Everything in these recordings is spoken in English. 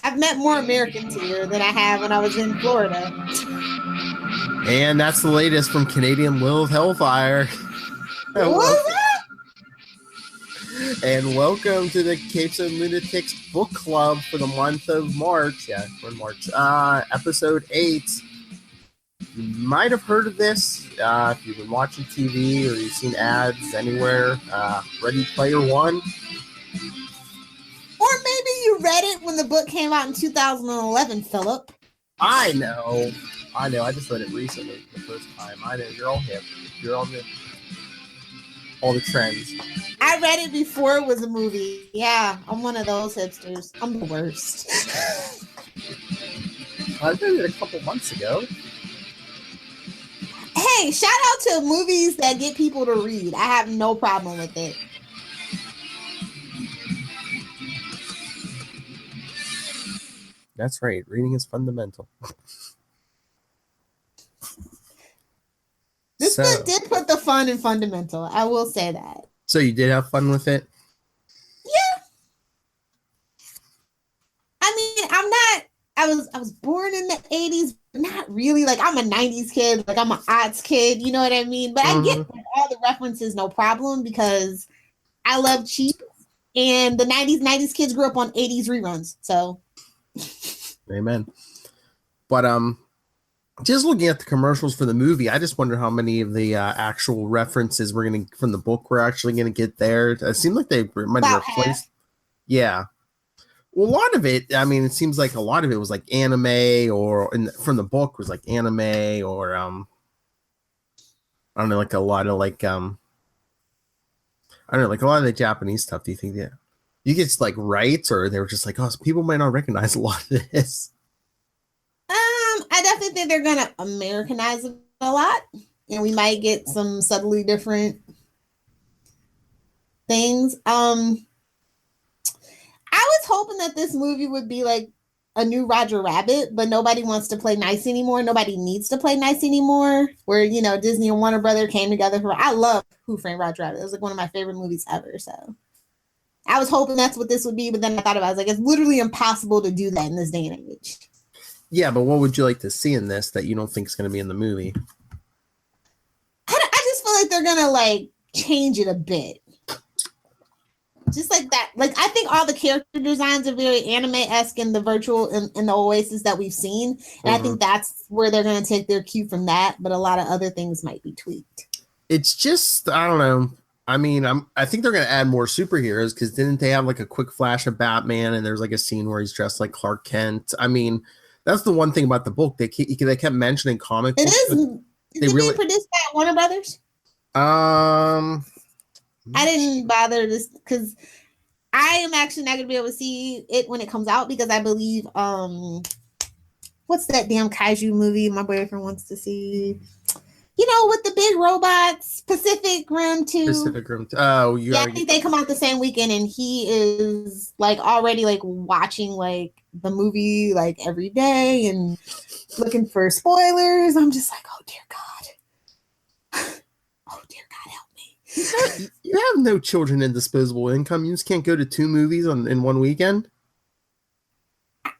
I've met more Americans here than I have when I was in Florida. And that's the latest from Canadian Lilith Hellfire. What was that? And welcome to the Capes and Lunatics book club for the month of March. Yeah, we're in March. Episode 8. You might have heard of this if you've been watching TV or you've seen ads anywhere. Ready Player One. Or maybe you read it when the book came out in 2011, Philip. I know. I just read it recently for the first time. I know. You're all hip. You're all the trends. I read it before it was a movie. Yeah, I'm one of those hipsters. I'm the worst. I read it a couple months ago. Hey, shout out to movies that get people to read. I have no problem with it. That's right. Reading is fundamental. This book did put the fun in fundamental. I will say that. So you did have fun with it? Yeah. I mean, I was born in the 80s, but not really. Like, I'm a 90s kid. Like, I'm an odds kid. You know what I mean? But I get all the references, no problem, because I love cheap. And the 90s kids grew up on 80s reruns. So. Amen. But, just looking at the commercials for the movie, I just wonder how many of the actual references from the book we're actually gonna get there. It seemed like they might have replaced. Yeah, well, a lot of it. I mean, it seems like a lot of it was like anime, or from the book was like anime, or I don't know, like a lot of like I don't know, like a lot of the Japanese stuff. Do you think that you get like rights, or they were just like, oh, so people might not recognize a lot of this? I definitely think they're gonna Americanize it a lot, and we might get some subtly different things. I was hoping that this movie would be like a new Roger Rabbit, but nobody wants to play nice anymore. Nobody needs to play nice anymore. Where, you know, Disney and Warner Brother came together for. I love Who Framed Roger Rabbit. It was like one of my favorite movies ever. So I was hoping that's what this would be, but then I thought about it. I was like, it's literally impossible to do that in this day and age. Yeah, but what would you like to see in this that you don't think is going to be in the movie? I just feel like they're going to like change it a bit. Just like that. Like, I think all the character designs are very anime-esque in the virtual in the Oasis that we've seen. And I think that's where they're going to take their cue from that. But a lot of other things might be tweaked. It's just, I don't know. I mean, I think they're going to add more superheroes, because didn't they have like a quick flash of Batman, and there's like a scene where he's dressed like Clark Kent? I mean, that's the one thing about the book. They kept mentioning comic books. It is. Is it being produced by Warner Brothers? I didn't bother this because I am actually not going to be able to see it when it comes out, because I believe what's that damn kaiju movie my boyfriend wants to see? You know, with the big robots, Pacific Rim 2. Pacific Rim 2. Oh, yeah, I think they come out the same weekend, and he is like already like watching like the movie like every day and looking for spoilers. I'm just like, oh dear God. Oh dear God, help me. You have no children in disposable income. You just can't go to 2 movies in one weekend.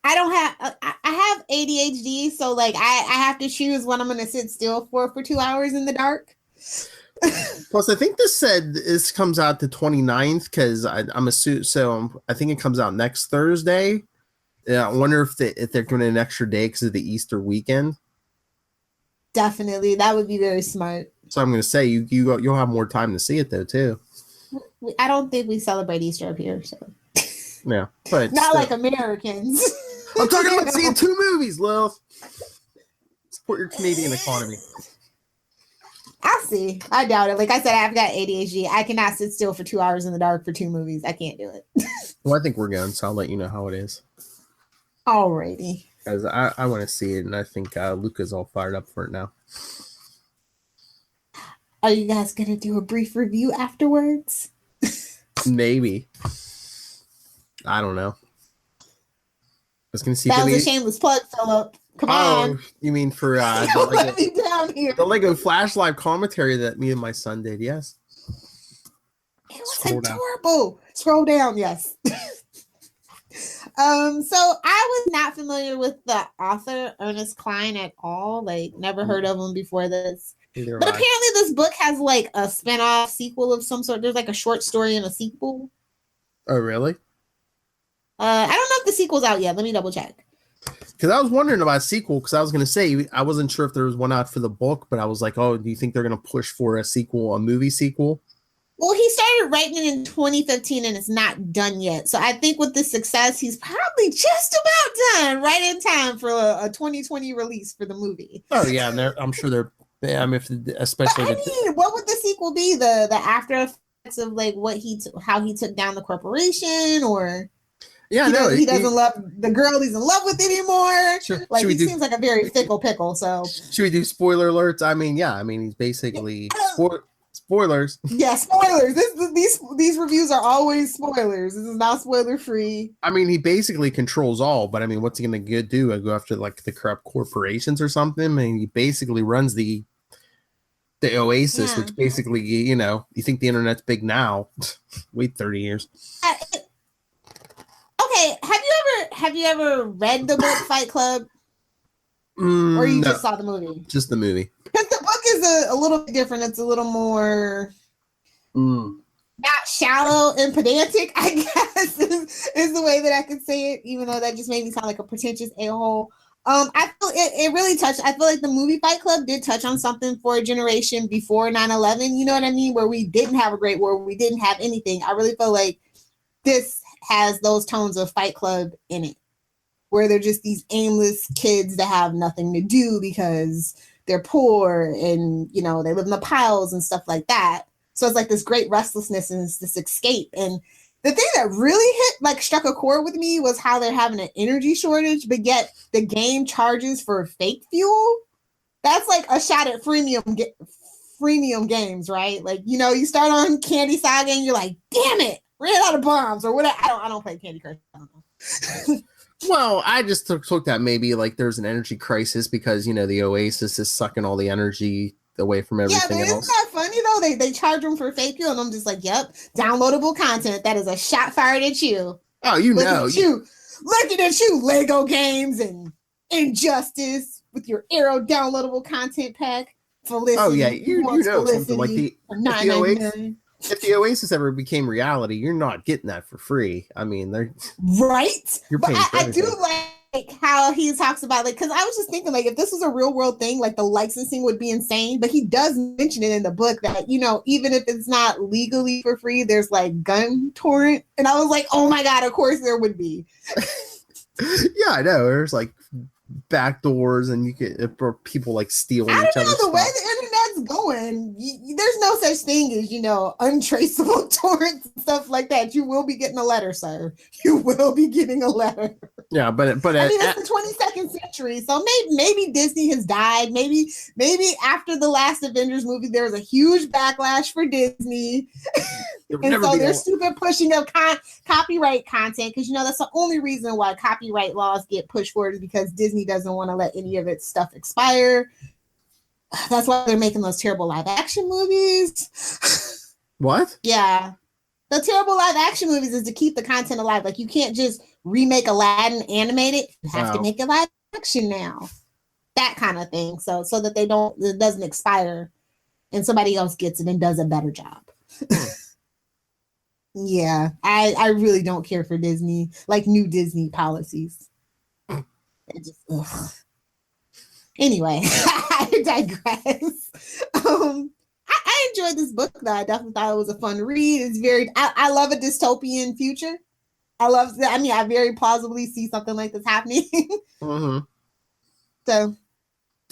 I have ADHD, so like I have to choose when I'm going to sit still for 2 hours in the dark. Plus, I think this comes out the 29th, because I'm assuming, so I think it comes out next Thursday. I wonder if they're doing an extra day because of the Easter weekend. Definitely, that would be very smart. So I'm going to say you'll have more time to see it though too. I don't think we celebrate Easter up here, so yeah, but not like Americans. I'm talking about seeing 2 movies, Lilith. Support your Canadian economy. I'll see. I doubt it. Like I said, I've got ADHD. I cannot sit still for 2 hours in the dark for 2 movies. I can't do it. Well, I think we're going, so I'll let you know how it is. Alrighty. Because I want to see it, and I think Luca's all fired up for it now. Are you guys going to do a brief review afterwards? Maybe. I don't know. I was going to see. That was a shameless plug, Philip. Come on. You mean for the Lego Flash Live commentary that me and my son did? Yes. It was adorable. Scroll down. Yes. So I was not familiar with the author Ernest Cline at all. Like, never heard of him before this. But apparently, this book has like a spinoff sequel of some sort. There's like a short story and a sequel. Oh, really? I don't know if the sequel's out yet. Let me double check. Because I was wondering about a sequel, because I was going to say, I wasn't sure if there was one out for the book, but I was like, oh, do you think they're going to push for a sequel, a movie sequel? Well, he started writing it in 2015 and it's not done yet. So I think with this success, he's probably just about done, right in time for a 2020 release for the movie. Oh, yeah. And I'm sure they're, especially. But, what would the sequel be? The after effects of like how he took down the corporation, or yeah, he doesn't love the girl he's in love with anymore. Sure. Like, he seems like a very fickle pickle. So should we do spoiler alerts? I mean, yeah. I mean, he's basically spoilers. Yeah, spoilers. These reviews are always spoilers. This is not spoiler free. I mean, he basically controls all, but I mean, what's he going to do? Go after like the corrupt corporations or something? I mean, he basically runs the Oasis, which basically, you think the internet's big now. Wait 30 years. Okay, have you ever read the book Fight Club? Or you just saw the movie? Just the movie. Because the book is a little bit different. It's a little more not shallow and pedantic, I guess, is the way that I could say it, even though that just made me sound like a pretentious a-hole. I feel it really touched. I feel like the movie Fight Club did touch on something for a generation before 9/11. You know what I mean? Where we didn't have a great war, we didn't have anything. I really feel like this has those tones of Fight Club in it, where they're just these aimless kids that have nothing to do because they're poor and, they live in the piles and stuff like that. So it's like this great restlessness and this escape. And the thing that really struck a chord with me was how they're having an energy shortage, but yet the game charges for fake fuel. That's like a shot at freemium games, right? Like, you start on Candy Saga and you're like, damn it, ran out of bombs or whatever. I don't play Candy Crush. I don't know. Well, I just took that maybe like there's an energy crisis because, the Oasis is sucking all the energy away from everything else. Isn't that funny though? They charge them for fake fuel, and I'm just like, yep, downloadable content. That is a shot fired at you. Oh, Looking at you, Lego games and Injustice with your Arrow downloadable content pack. Felicity, oh yeah, you know something like if the Oasis ever became reality, you're not getting that for free. I mean, they're right. But I do like how he talks about because I was just thinking if this was a real world thing, the licensing would be insane. But he does mention it in the book that even if it's not legally for free, there's gun torrent, and I was like, oh my god, of course there would be. Yeah, I know. There's back doors and you get people stealing each other's stuff. The way the internet's going, there's no such thing as untraceable torrents and stuff like that. You will be getting a letter, sir. You will be getting a letter. Yeah, but it's the 22nd century, so maybe Disney has died. Maybe after the last Avengers movie, there was a huge backlash for Disney, and so they're stupid pushing up copyright content because that's the only reason why copyright laws get pushed forward is because Disney doesn't want to let any of its stuff expire. That's why they're making those terrible live action movies. What? Yeah. The terrible live action movies is to keep the content alive. You can't just remake Aladdin animated. You have to make it live action now. That kind of thing. So that it doesn't expire and somebody else gets it and does a better job. Yeah. I really don't care for Disney, new Disney policies. Anyway, I digress. I enjoyed this book though. I definitely thought it was a fun read. It's I love a dystopian future. I very plausibly see something like this happening. Mm-hmm. So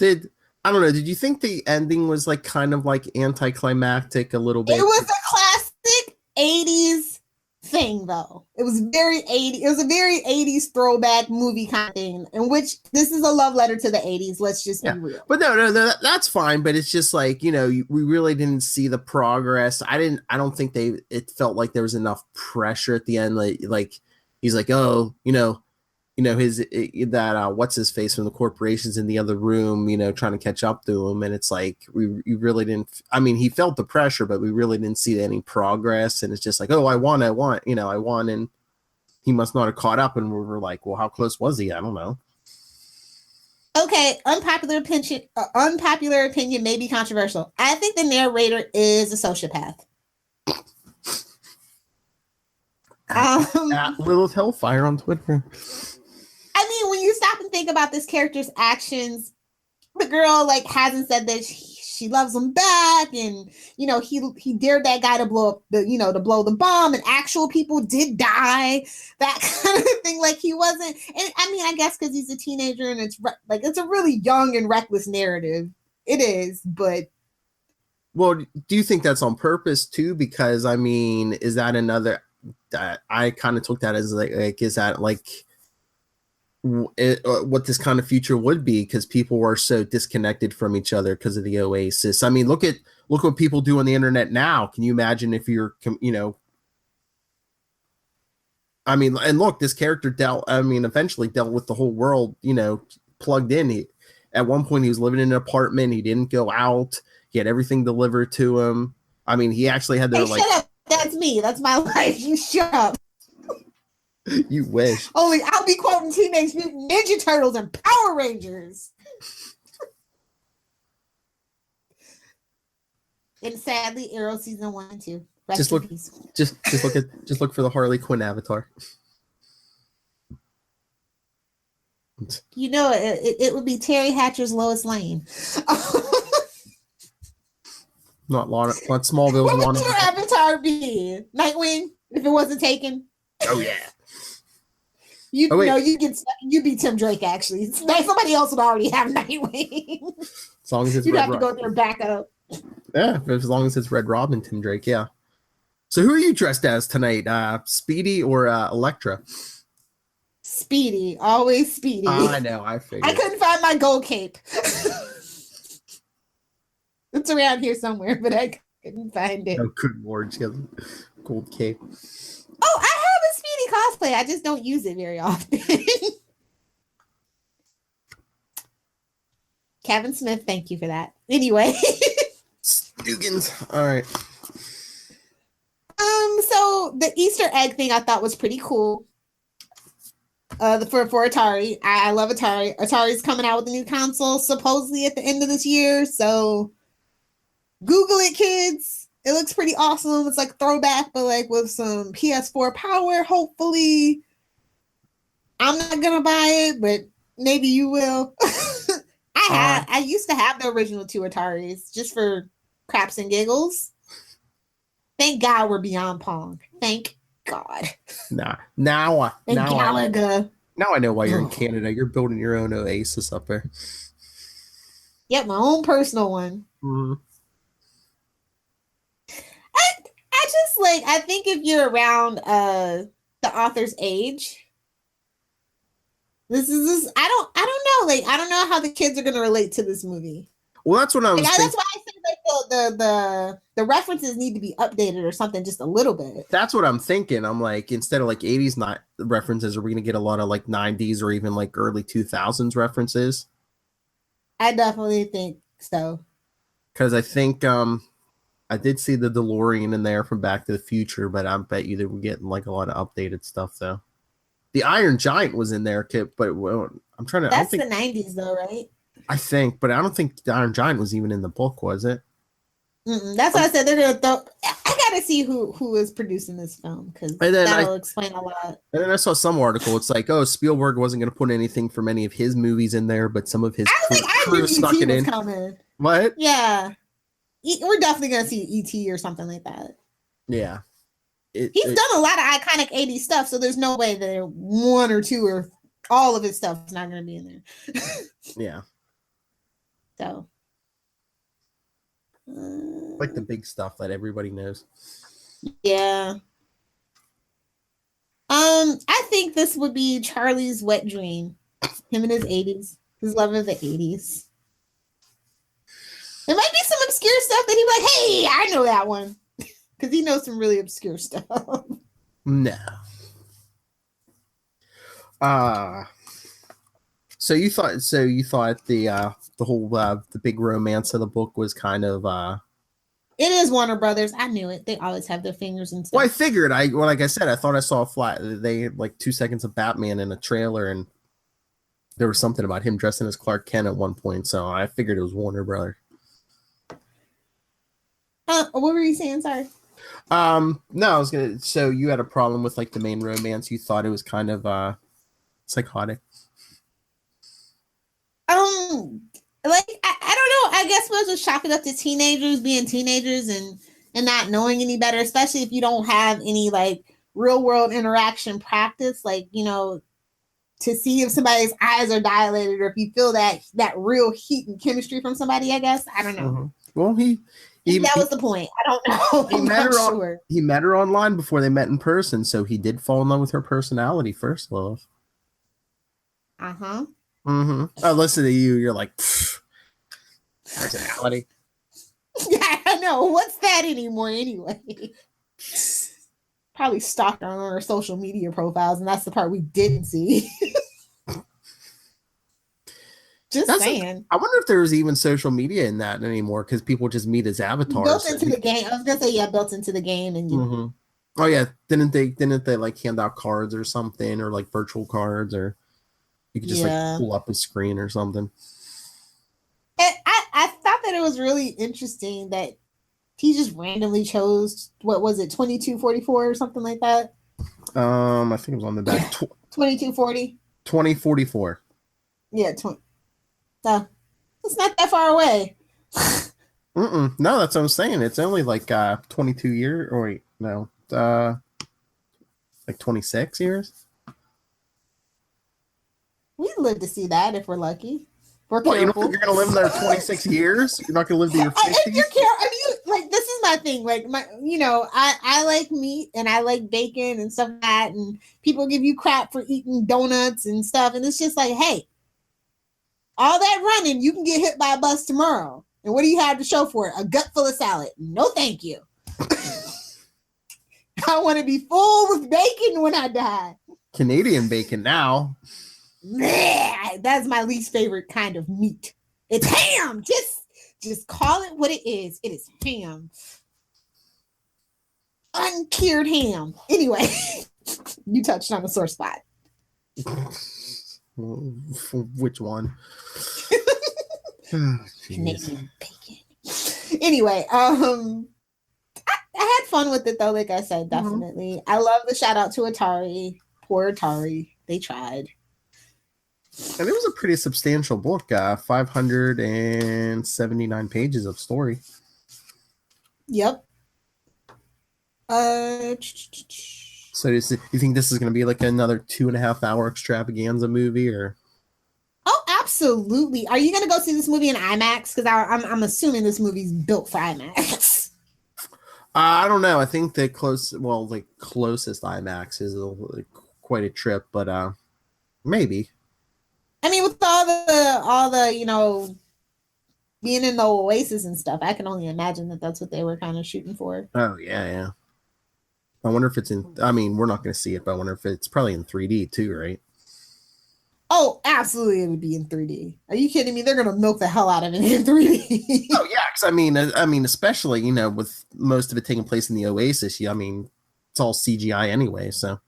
I don't know, did you think the ending was kind of anticlimactic a little bit? It was a classic 80s thing though. It was very 80s. It was a very 80s throwback movie kind of thing, in which this is a love letter to the 80s. Let's just be real. But no, that's fine. But it's just we really didn't see the progress. I don't think it felt like there was enough pressure at the end. He's like, oh, what's his face from the corporations in the other room, trying to catch up to him. And it's we really didn't, he felt the pressure, but we really didn't see any progress. And it's just oh, I won. And he must not have caught up, and we were like, well, how close was he? I don't know. Okay, unpopular opinion may be controversial. I think the narrator is a sociopath. At Lilith Hellfire on Twitter. I mean, when you stop and think about this character's actions, the girl like hasn't said that she loves him back, and you know he dared that guy to blow up the bomb, and actual people did die, that kind of thing. Like he wasn't, and I mean, I guess because he's a teenager and it's a really young and reckless narrative. It is, but well, do you think that's on purpose too? Because I mean, is that another? I kind of took that as like is that like what this kind of future would be, because people were so disconnected from each other because of the Oasis. I mean, look what people do on the internet now. Can you imagine if you're, I mean, and look, this character eventually dealt with the whole world, plugged in. At one point he was living in an apartment. He didn't go out. He had everything delivered to him. I mean, he actually had to shut up. That's me. That's my life. You shut up. You wish. Only I'll be quoting Teenage Mutant Ninja Turtles and Power Rangers. And sadly, Arrow season 1 and 2. Just look for the Harley Quinn avatar. It would be Terry Hatcher's Lois Lane. Not Smallville's What Lana. would your avatar be? Nightwing, if it wasn't taken. Oh yeah. You'd be Tim Drake, actually. Somebody else would already have Nightwing. As long as it's you'd have to go there back up. Yeah, as long as it's Red Robin, Tim Drake, yeah. So who are you dressed as tonight? Speedy or Elektra? Speedy, always Speedy. I know, I figured. I couldn't find my gold cape. It's around here somewhere, but I couldn't find it. Oh, good lord, she has a gold cape. Oh, I have a Speedy cosplay. I just don't use it very often. Kevin Smith, thank you for that. Anyway. Stugans. All right. So the Easter egg thing I thought was pretty cool. For Atari. I love Atari. Atari's coming out with a new console supposedly at the end of this year. So Google it, kids. It looks pretty awesome. It's like throwback, but like with some PS4 power, hopefully. I'm not gonna buy it, but maybe you will. I used to have the original 2 Ataris just for craps and giggles. Thank God we're beyond Pong. Thank God. Now I know why you're in Oh. Canada. You're building your own Oasis up there. Yep, my own personal one. Mm-hmm. I think if you're around the author's age, this I don't know. Like, I don't know how the kids are gonna relate to this movie. Well, that's what I was thinking. That's why I said like the references need to be updated or something just a little bit. That's what I'm thinking. I'm like, instead of like 80s references, are we gonna get a lot of like 90s or even like early 2000s references? I definitely think so. Because I think I did see the DeLorean in there from Back to the Future, but I bet you that we're getting like a lot of updated stuff though. The Iron Giant was in there, Kip, but I'm trying to. That's the 90s though, right? I think, but I don't think the Iron Giant was even in the book, was it? That's why I said they're gonna throw. I gotta see who is producing this film, because that'll explain a lot. And then I saw some article. It's like, oh, Spielberg wasn't going to put anything from any of his movies in there, but some of his crew stuck it in. Coming. What? Yeah, we're definitely gonna see E.T. or something like that. Yeah, he's done a lot of iconic 80s stuff, so there's no way that 1 or 2 or all of his stuff is not gonna be in there. Yeah. So. Like the big stuff that everybody knows. Yeah. I think this would be Charlie's wet dream. Him in his 80s. His love of the 80s. There might be some obscure stuff that he'd be like, hey, I know that one. Because he knows some really obscure stuff. No. So you thought the whole the big romance of the book was kind of It is Warner Brothers. I knew it. They always have their fingers in stuff. Well, I figured. Like I said, I thought I saw a flat. They had like 2 seconds of Batman in a trailer, and there was something about him dressing as Clark Kent at one point. So I figured it was Warner Brothers. What were you saying? Sorry. No, I was gonna. So you had a problem with like the main romance. You thought it was kind of psychotic. Like I don't know. I guess we're just chalk it up to teenagers being teenagers and not knowing any better, especially if you don't have any like real world interaction practice, like, you know, to see if somebody's eyes are dilated or if you feel that real heat and chemistry from somebody. I guess I don't know. Mm-hmm. Well, that was the point. I don't know. He met her online before they met in person, so he did fall in love with her personality first, Lilith. Uh-huh. Mm-hmm. Oh, listen to you. You're like, personality. Yeah, I know. What's that anymore anyway? Probably stalked her on her social media profiles, and that's the part we didn't see. Just saying. I wonder if there was even social media in that anymore, because people just meet as avatars. Built into the game. I was gonna say, yeah, built into the game, and you. Mm-hmm. Oh yeah, didn't they like hand out cards or something, or like virtual cards, or you could just like pull up a screen or something. I thought that it was really interesting that he just randomly chose, what was it, 2244 or something like that? I think it was on the back. 2240. 2044. Yeah, it's not that far away. No, that's what I'm saying. It's only like 22 years, or wait, no, like 26 years. We live to see that if we're lucky. What, you don't think you're gonna live there 26 years? You're not gonna live to your 50s? If you're I mean, like, this is my thing. Like, I like meat and I like bacon and stuff like that, and people give you crap for eating donuts and stuff, and it's just like, hey, all that running, you can get hit by a bus tomorrow. And what do you have to show for it? A gut full of salad. No, thank you. I want to be full with bacon when I die. Canadian bacon now. That's my least favorite kind of meat. It's ham. Just call it what it is. It is ham. Uncured ham. Anyway, you touched on a sore spot. Which one? Canadian bacon. Anyway, I had fun with it though. Like I said, definitely. I love the shout out to Atari. Poor Atari. They tried. And it was a pretty substantial book. 579 pages of story. Yep. So you think this is going to be like another 2.5 hour extravaganza movie, or? Oh, absolutely. Are you going to go see this movie in IMAX? Because I'm assuming this movie's built for IMAX. I don't know. I think the closest IMAX is quite a trip, but maybe. I mean, with all the being in the Oasis and stuff, I can only imagine that that's what they were kind of shooting for. Oh yeah. I wonder if it's in. I mean, we're not going to see it, but I wonder if it's probably in 3D too, right? Oh, absolutely, it would be in 3D. Are you kidding me? They're going to milk the hell out of it in 3D. Oh yeah, because I mean, especially with most of it taking place in the Oasis. I mean, it's all CGI anyway, so.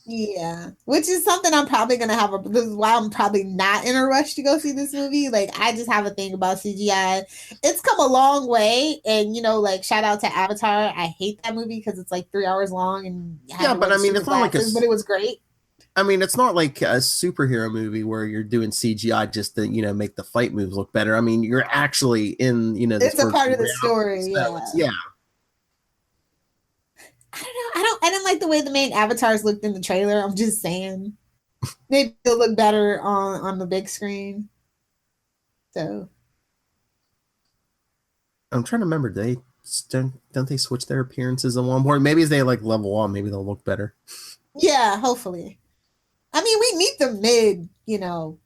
Yeah, which is something I'm probably going to have. This is why I'm probably not in a rush to go see this movie. Like, I just have a thing about CGI. It's come a long way, and like, shout out to Avatar. I hate that movie because it's like 3 hours long, and yeah, but I mean, it's not like but it was great. I mean, it's not like a superhero movie where you're doing CGI just to make the fight moves look better. I mean, you're actually in this. It's a part of the story. So yeah. I don't know. I didn't like the way the main avatars looked in the trailer. I'm just saying. Maybe they'll look better on the big screen. So I'm trying to remember. Don't they switch their appearances at one point? Maybe as they level up, maybe they'll look better. Yeah, hopefully. I mean, we meet them mid,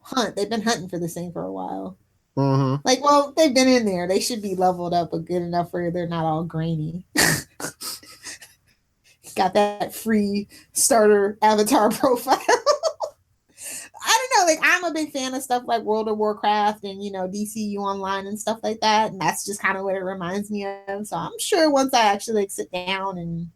hunt. They've been hunting for this thing for a while. Mm-hmm. They've been in there. They should be leveled up but good enough where they're not all grainy. Got that free starter avatar profile. I don't know. like I'm a big fan of stuff like World of Warcraft and DCU Online and stuff like that, and that's just kind of what it reminds me of. So I'm sure once I actually like sit down and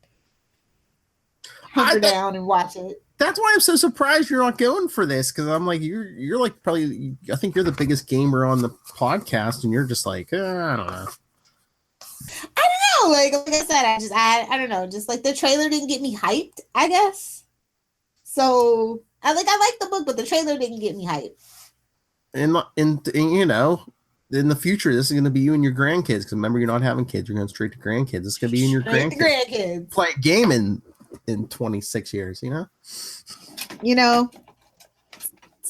hunker down and watch it. That's why I'm so surprised you're not going for this, because I'm like, you're like probably, I think you're the biggest gamer on the podcast, and you're just like, I don't know. I don't know. Like I said, I don't know. Just like the trailer didn't get me hyped, I guess. So I like the book, but the trailer didn't get me hyped. And in the future, this is going to be you and your grandkids. Because remember, you're not having kids; you're going straight to grandkids. It's going to be you and your grandkids. Play a game in 26 years. It's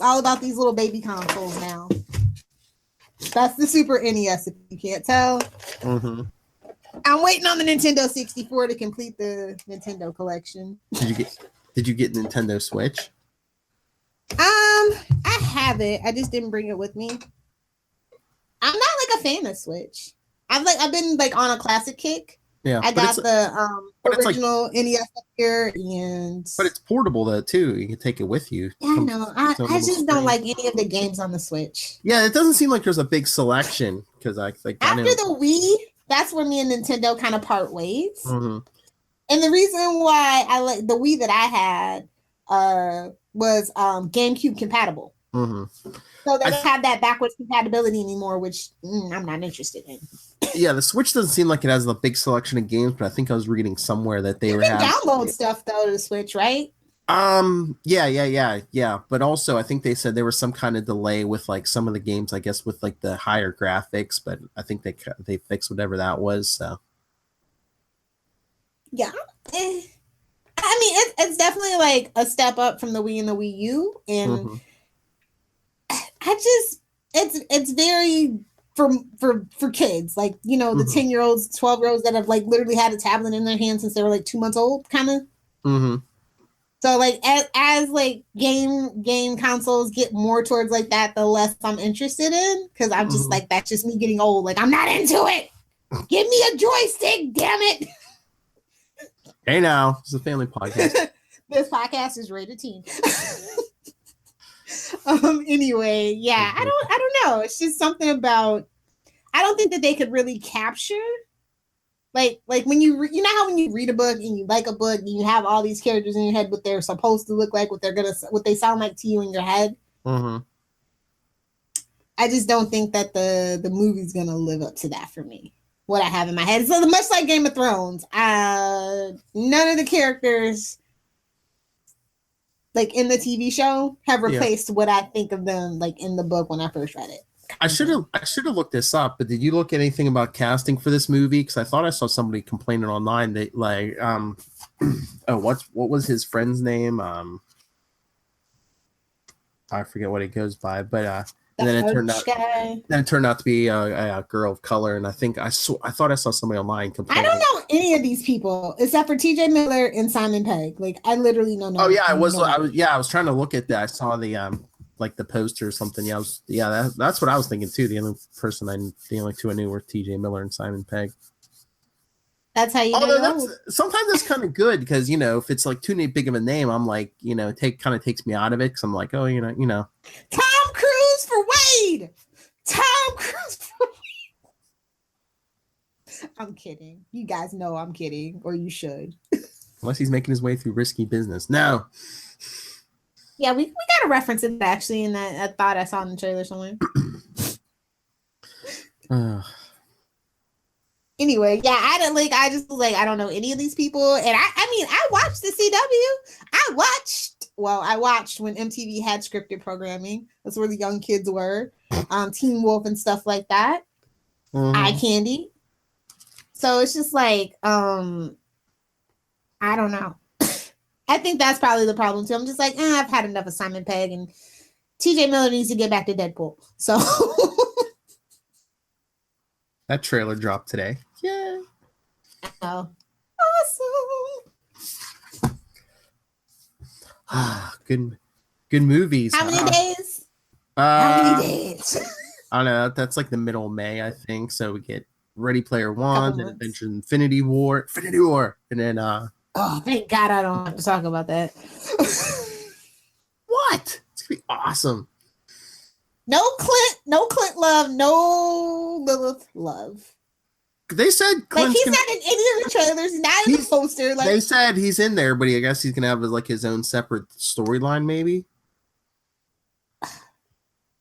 all about these little baby consoles now. That's the Super NES, if you can't tell. Mm-hmm. I'm waiting on the Nintendo 64 to complete the Nintendo collection. Did you get Nintendo Switch? I have it. I just didn't bring it with me. I'm not like a fan of Switch. I've been like on a classic kick. Yeah, I got the original NES up here, but it's portable though too. You can take it with you. Yeah, no, I just don't like any of the games on the Switch. Yeah, it doesn't seem like there's a big selection because after the Wii, that's where me and Nintendo kind of part ways. Mm-hmm. And the reason why I like the Wii that I had was GameCube compatible. Mm-hmm. So they don't have that backwards compatibility anymore, which I'm not interested in. Yeah, the Switch doesn't seem like it has a big selection of games, but I think I was reading somewhere that they would have download stuff though to the Switch, right? Yeah. But also, I think they said there was some kind of delay with like some of the games, I guess, with like the higher graphics. But I think they fixed whatever that was. So yeah, I mean, it's definitely like a step up from the Wii and the Wii U, and it's very for kids, like the 10-year-olds, 12-year-olds that have like literally had a tablet in their hands since they were like 2 months old, kind of. Mm-hmm. So like as like game consoles get more towards like that, the less I'm interested in, because I'm just like, that's just me getting old. Like I'm not into it. Give me a joystick, damn it. Hey now, it's a family podcast. This podcast is rated teen. Anyway, yeah, I don't know. It's just something about, I don't think that they could really capture like when you how when you read a book and you like a book and you have all these characters in your head, what they're supposed to look like, what they sound like to you in your head. Mm-hmm. I just don't think that the movie's gonna live up to that for me. What I have in my head. So much like Game of Thrones, none of the characters like in the TV show have replaced what I think of them like in the book when I first read it. I should have looked this up, but did you look at anything about casting for this movie? Because I thought I saw somebody complaining online that like what was his friend's name? I forget what he goes by, but and then it turned out to be a girl of color, and I thought I saw somebody online complaining. I don't know any of these people except for T.J. Miller and Simon Pegg. Like I literally know. Oh yeah, I was trying to look at that. I saw the like the poster or something. Yeah, that's what I was thinking too. The only two I knew were T.J. Miller and Simon Pegg. That's how you know. Sometimes that's kind of good because if it's like too big of a name, I'm like kind of takes me out of it because I'm like, oh Tom Cruise for Wade. Tom Cruise for Wade. I'm kidding. You guys know I'm kidding, or you should. Unless he's making his way through risky business. No. Yeah, we got a reference in that actually in that I thought I saw in the trailer somewhere. Anyway, yeah, I just was like, I don't know any of these people. And I watched the CW. I watched when MTV had scripted programming. That's where the young kids were. Teen Wolf and stuff like that. Eye Candy. So it's just like, I don't know. I think that's probably the problem too. I'm just like, I've had enough of Simon Pegg, and TJ Miller needs to get back to Deadpool. So that trailer dropped today. Yeah. Oh, awesome. Good movies. How many days? How many days? I don't know. That's like the middle of May, I think. So we get Ready Player One, then Avengers Infinity War, and then oh, thank God I don't have to talk about that. What? It's gonna be awesome. No Clint love, no Lilith love. They said Clint's he's not in any of the trailers. He's not in the poster. They said he's in there, but I guess he's gonna have like his own separate storyline, maybe.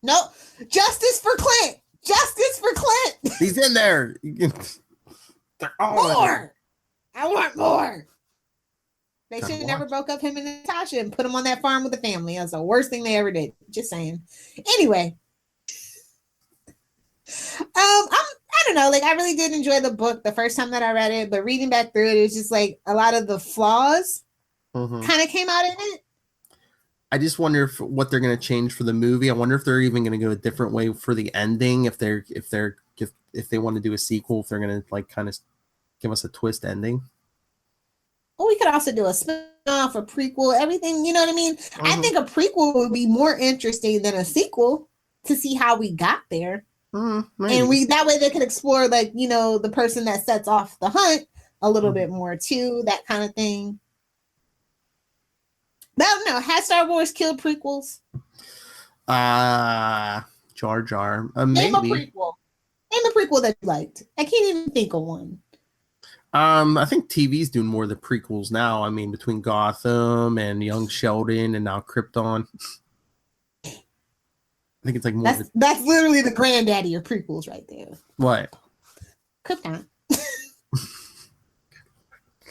No, justice for Clint. Justice for Clint. He's in there. More. I want more. They should have never broke up him and Natasha and put him on that farm with the family. That's the worst thing they ever did. Just saying. Anyway, I don't know. Like, I really did enjoy the book the first time that I read it, but reading back through it, it was just like a lot of the flaws kind of came out in it. I just wonder what they're going to change for the movie. I wonder if they're even going to go a different way for the ending. If they want to do a sequel, if they're going to like kind of give us a twist ending. Well, we could also do a spin-off, a prequel, everything. You know what I mean? I think a prequel would be more interesting than a sequel to see how we got there. And that way they could explore, like, you know, the person that sets off the hunt a little bit more too, that kind of thing. But I don't know. Has Star Wars killed prequels? Jar Jar. Maybe. Name a prequel. Name a prequel that you liked. I can't even think of one. I think TV's doing more of the prequels now. I mean, between Gotham and Young Sheldon and now Krypton. I think it's like more. That's literally the granddaddy of prequels right there. What? Krypton.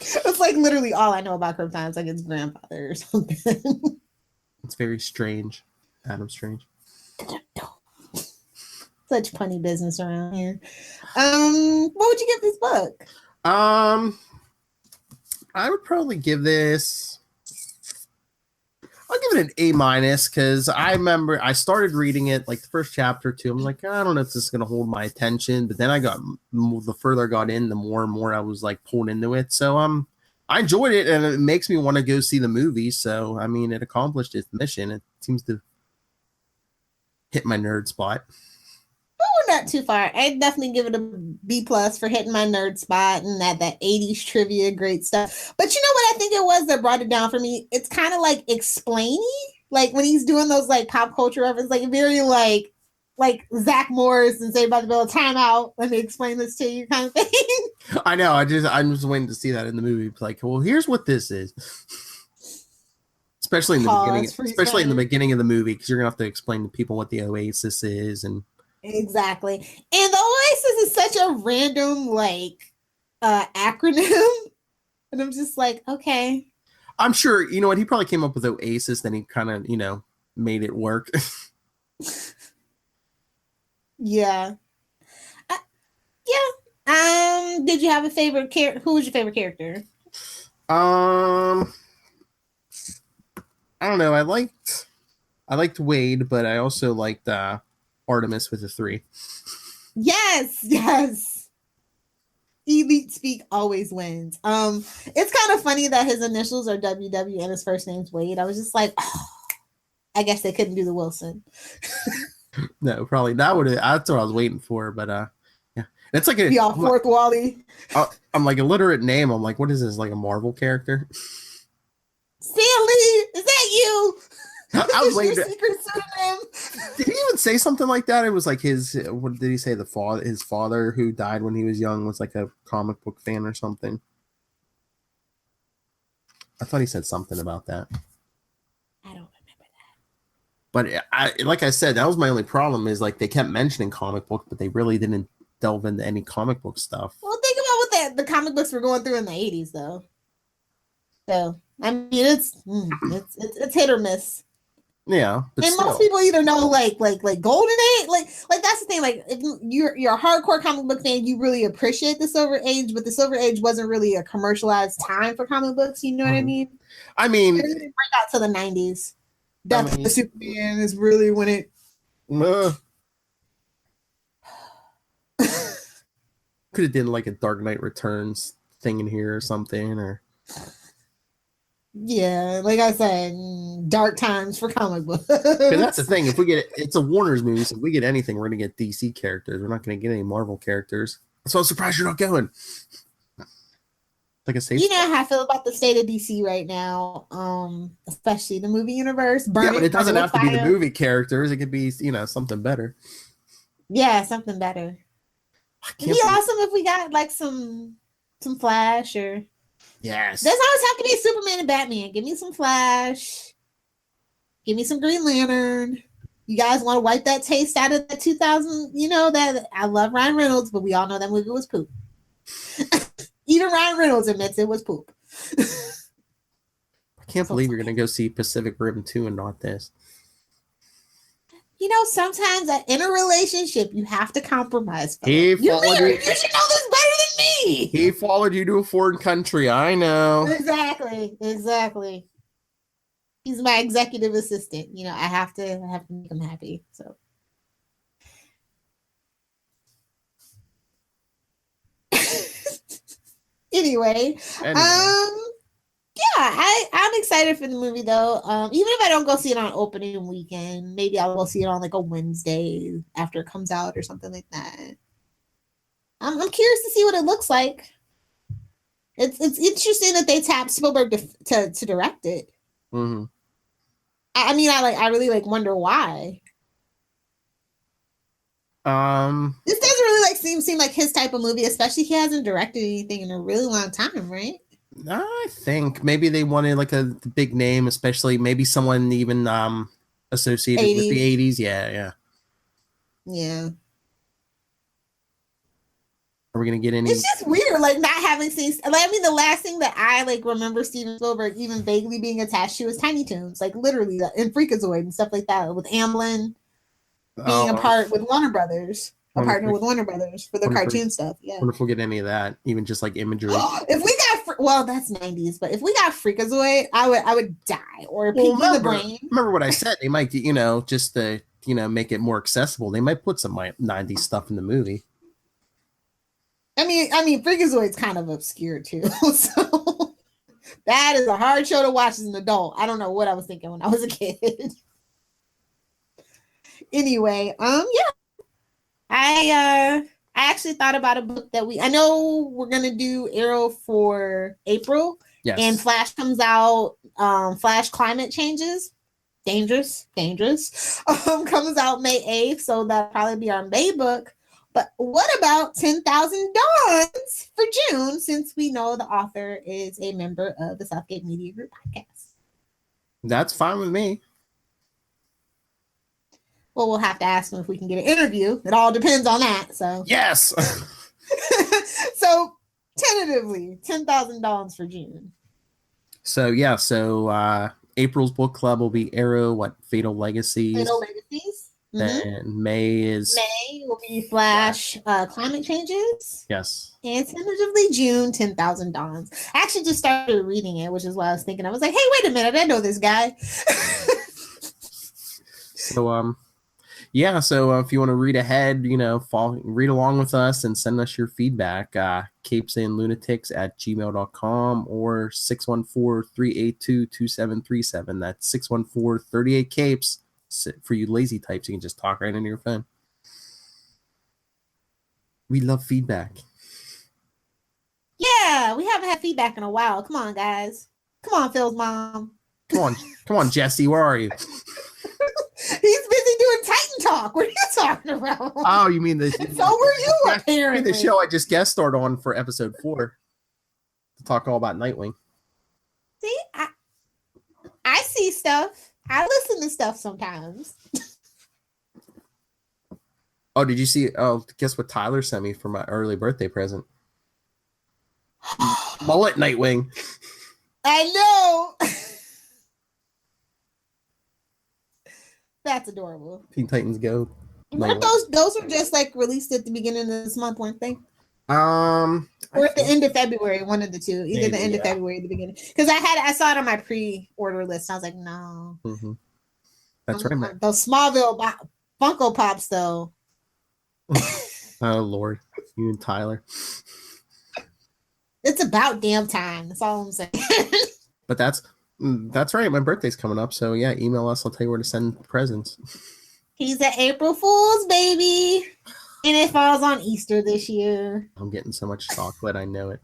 It's like literally all I know about Krypton. It's like its grandfather or something. It's very strange. Adam Strange. Such punny business around here. What would you give this book? I would probably give this. I'll give it an A- because I remember I started reading it like the first chapter or two. I'm like, I don't know if this is going to hold my attention. But then the further I got in, the more and more I was like pulled into it. So I enjoyed it, and it makes me want to go see the movie. So I mean, it accomplished its mission. It seems to hit my nerd spot. We're not too far. I'd definitely give it a B+ for hitting my nerd spot and that 80s trivia, great stuff. But you know what I think it was that brought it down for me? It's kind of like explainy, like when he's doing those like pop culture references, like very like Zach Morris and Saved by the Bell, time out, let me explain this to you kind of thing. I know. I'm just waiting to see that in the movie. It's like, well, here's what this is. Especially in the beginning of the movie, because you're gonna have to explain to people what the Oasis is and. Exactly. And the Oasis is such a random like acronym. And I'm just like, okay. I'm sure, you know what, he probably came up with Oasis, then he kind of, you know, made it work. Yeah. Yeah. Did you have a favorite character? Who was your favorite character? I don't know. I liked Wade, but I also liked Artemis with a 3. Yes. Elite speak always wins. It's kind of funny that his initials are WW and his first name's Wade. I was just like, oh, I guess they couldn't do the Wilson. No, probably that would. That's what I was waiting for, but yeah, it's like be all fourth Wally. I'm like illiterate name. I'm like, what is this? Like a Marvel character? Stanley, is that you? I was waiting. Did he even say something like that? It was like what did he say? His father who died when he was young was like a comic book fan or something. I thought he said something about that. I don't remember that. But like I said, that was my only problem is like they kept mentioning comic book, but they really didn't delve into any comic book stuff. Well, think about what the comic books were going through in the 80s, though. So I mean, it's hit or miss. Yeah, and still. Most people either know like Golden Age, like that's the thing. Like if you're a hardcore comic book fan, you really appreciate the Silver Age, but the Silver Age wasn't really a commercialized time for comic books. You know what I mean? I mean, it didn't break out to the 90s. Death of the Superman is really when it. Could have done like a Dark Knight Returns thing in here or something, or. Yeah, like I said, dark times for comic books. That's the thing. If we get it's a Warner's movie, so if we get anything, we're gonna get DC characters. We're not gonna get any Marvel characters. So I'm surprised you're not going. like a safe. You know how I feel about the state of DC right now, especially the movie universe. Yeah, but it doesn't have to be the movie characters. It could be, something better. Yeah, something better. It'd be awesome if we got like some Flash or. Yes. Doesn't always have to be Superman and Batman. Give me some Flash. Give me some Green Lantern. You guys want to wipe that taste out of the 2000? That I love Ryan Reynolds, but we all know that movie was poop. Even Ryan Reynolds admits it was poop. I can't believe you're going to go see Pacific Rim 2 and not this. Sometimes in a relationship, you have to compromise. You should know this better than me. He followed you to a foreign country. I know. Exactly. He's my executive assistant. I have to make him happy. So. Anyway. Yeah, I'm excited for the movie though. Even if I don't go see it on opening weekend, maybe I'll go see it on like a Wednesday after it comes out or something like that. I'm curious to see what it looks like. It's interesting that they tapped Spielberg to direct it. Mm-hmm. I really wonder why. This doesn't really seem like his type of movie, especially he hasn't directed anything in a really long time, right? I think maybe they wanted like a big name, especially maybe someone even associated 80s. With the 80s. Yeah. Are we gonna get any? It's just weird, not having seen. The last thing that I remember Steven Spielberg even vaguely being attached to was Tiny Toons, literally, and Freakazoid and stuff like that, with Amblin being a part with Warner Brothers. A partner with Warner Brothers for the cartoon stuff. Yeah. I wonder if we'll get any of that, even just imagery. If we got, that's 90s, but if we got Freakazoid, I would die. Or Pinky the Brain. Remember what I said? They might, just to, make it more accessible. They might put some 90s stuff in the movie. I mean, Freakazoid's kind of obscure too. So that is a hard show to watch as an adult. I don't know what I was thinking when I was a kid. Anyway, yeah. I actually thought about a book that I know we're gonna do Arrow for April. Yes. And Flash comes out. Flash Climate Changes. Dangerous. Comes out May 8th, so that'll probably be our May book. But what about 10,000 Dawns for June, since we know the author is a member of the Southgate Media Group podcast? So, that's fine with me. Well, we'll have to ask him if we can get an interview. It all depends on that. So yes. So tentatively, 10,000 Dawns for June. So yeah. So April's book club will be Arrow. Fatal Legacies. Mm-hmm. Then May will be Flash Climate Changes. Yes. And tentatively June, 10,000 Dawns. I actually just started reading it, which is what I was thinking. I was like, hey, wait a minute, I know this guy. So yeah, so if you want to read ahead, read along with us and send us your feedback, capesandlunatics@gmail.com or 614-382-2737. That's 614-38-CAPES. For you lazy types, you can just talk right into your phone. We love feedback. Yeah, we haven't had feedback in a while. Come on, guys. Come on, Phil's mom. Come on, Jesse. Where are you? He's busy doing Titan Talk. What are you talking about? Oh, you mean the? So were you, apparently. The show I just guest starred on for episode 4 to talk all about Nightwing. See, I see stuff. I listen to stuff sometimes. Oh, did you see? Oh, guess what Tyler sent me for my early birthday present? Mullet Nightwing. I know. That's adorable. Teen Titans Go. Weren't those were just released at the beginning of this month, weren't they? Or at the end of February, one of the two. Either the end of February or the beginning. Because I saw it on my pre-order list. I was like, no. Mm-hmm. That's right, man. Those Smallville Funko Pops, though. Oh, Lord. You and Tyler. It's about damn time. That's all I'm saying. But that's right. My birthday's coming up. So, yeah, email us. I'll tell you where to send presents. He's an April Fool's, baby. And it falls on Easter this year. I'm getting so much chocolate, I know it.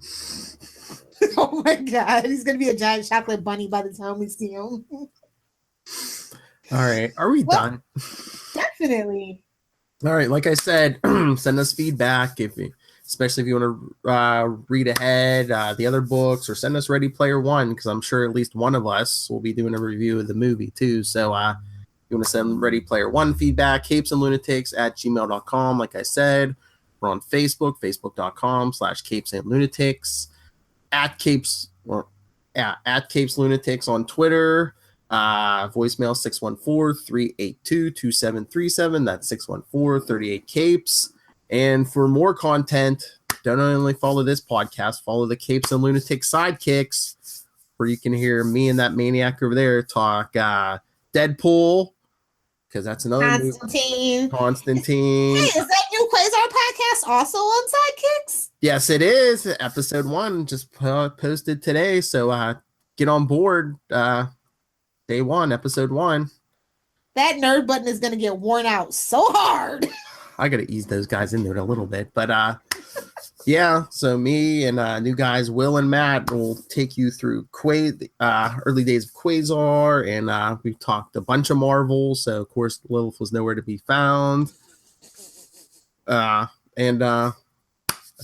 Oh my God. He's going to be a giant chocolate bunny by the time we see him. All right. Are we done? Definitely. All right. Like I said, send us feedback, especially if you want to read ahead the other books, or send us Ready Player One, because I'm sure at least one of us will be doing a review of the movie too. So you want to send Ready Player One feedback, capesandlunatics@gmail.com. Like I said, we're on Facebook, facebook.com/capesandlunatics, at Capes Lunatics on Twitter. Voicemail 614-382-2737. That's 614-38-CAPES. And for more content, don't only follow this podcast, follow the Capes and Lunatics Sidekicks, where you can hear me and that maniac over there talk Deadpool, because that's another Constantine. Constantine. Hey, is that new Quasar podcast also on Sidekicks? Yes, it is. Episode 1 just posted today, so get on board. Day 1, episode 1. That nerd button is going to get worn out so hard. I got to ease those guys into it a little bit. But yeah, so me and new guys, Will and Matt, will take you through early days of Quasar. And we've talked a bunch of Marvel. So, of course, Lilith was nowhere to be found. And I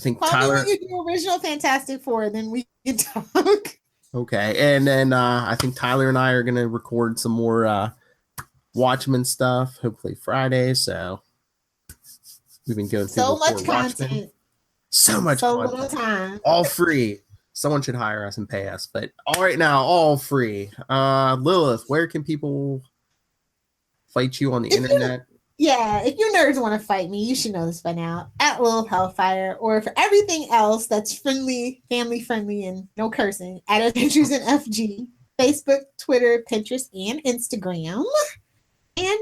think Probably Tyler... when you do original Fantastic Four, then we can talk. Okay, and then I think Tyler and I are going to record some more Watchmen stuff, hopefully Friday. So we've been going through so much Watchmen. Content. So much content. Little time. All free. Someone should hire us and pay us, but all right now, all free. Lilith, where can people fight you on the internet? If you nerds want to fight me, you should know this by now. At Lilith Hellfire, or for everything else that's friendly, family friendly, and no cursing, at Adventures in FG, Facebook, Twitter, Pinterest, and Instagram. And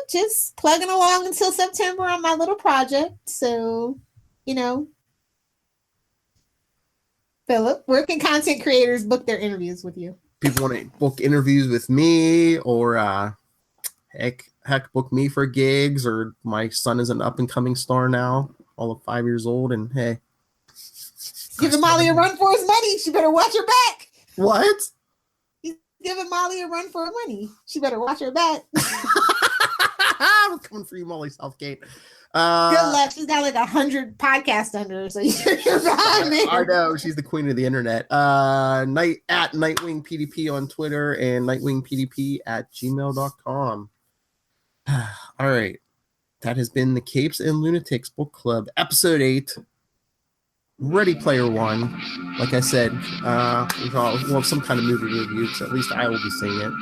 just plugging along until September on my little project. So, Philip, where can content creators book their interviews with you? People want to book interviews with me, or heck, book me for gigs, or my son is an up-and-coming star now, all of 5 years old, and hey. Giving Molly a run for his money. She better watch her back. What? He's giving Molly a run for her money. She better watch her back. I'm coming for you, Molly Southgate. Good luck. She's got like 100 podcasts under her, so you're behind me. I know. She's the queen of the internet. At Nightwing PDP on Twitter, and nightwingpdp@gmail.com. All right. That has been the Capes and Lunatics Book Club, Episode 8, Ready Player One. Like I said, we'll have some kind of movie review, so at least I will be seeing it.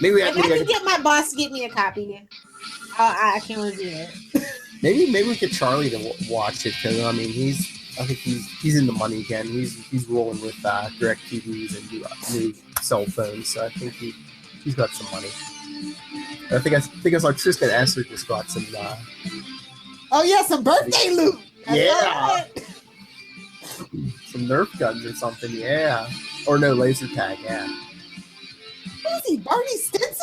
Maybe I can get my boss to get me a copy. I can review it. maybe we get Charlie to watch it, because I think he's in the money again. He's rolling with direct TVs and new cell phones, so I think he's got some money. I think I saw Tristan Esser just got some. Some birthday loot. Yeah, some Nerf guns or something. Yeah, or no, laser tag. Yeah. Who is he, Barney Stinson?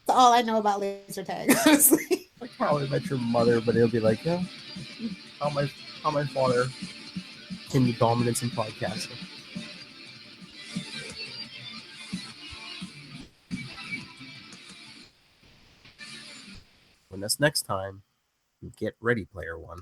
That's all I know about laser tag, honestly. I probably met your mother, but it'll be like, yeah, how my father came to dominance in podcasting. When that's next time, get Ready Player One.